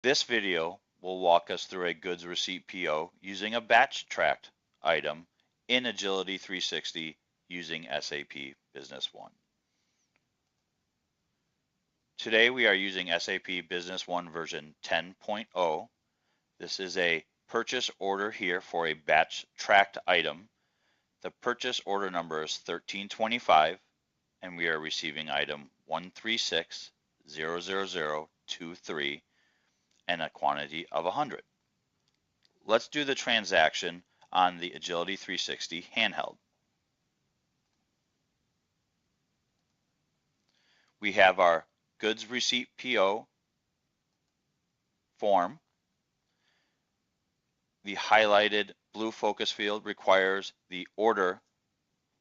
This video will walk us through a goods receipt PO using a batch tracked item in Agility 360 using SAP Business One. Today we are using SAP Business One version 10.0. This is a purchase order here for a batch tracked item. The purchase order number is 1325 and we are receiving item 136-00023 and a quantity of 100. Let's do the transaction on the Agility 360 handheld. We have our goods receipt PO form. The highlighted blue focus field requires the order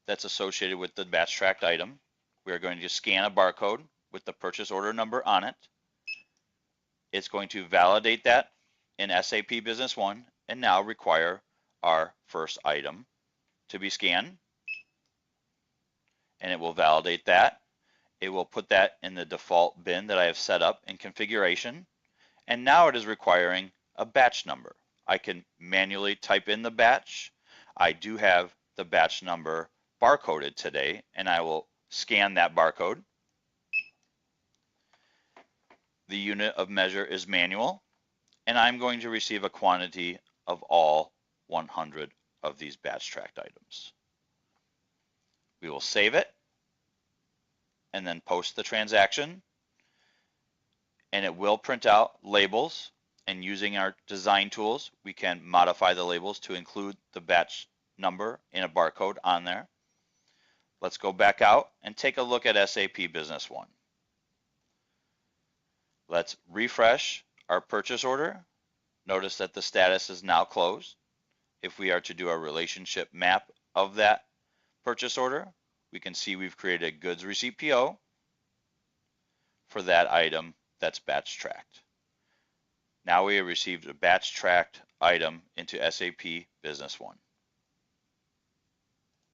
that's associated with the batch tracked item. We are going to scan a barcode with the purchase order number on it. It's going to validate that in SAP Business One and now require our first item to be scanned. And it will validate that. It will put that in the default bin that I have set up in configuration. And now it is requiring a batch number. I can manually type in the batch. I do have the batch number barcoded today, and I will scan that barcode. The unit of measure is manual, and I'm going to receive a quantity of all 100 of these batch tracked items. We will save it and then post the transaction, and it will print out labels, and using our design tools we can modify the labels to include the batch number in a barcode on there. Let's go back out and take a look at SAP Business One. Let's refresh our purchase order. Notice that the status is now closed. If we are to do a relationship map of that purchase order, we can see we've created a goods receipt PO for that item that's batch tracked. Now we have received a batch tracked item into SAP Business One.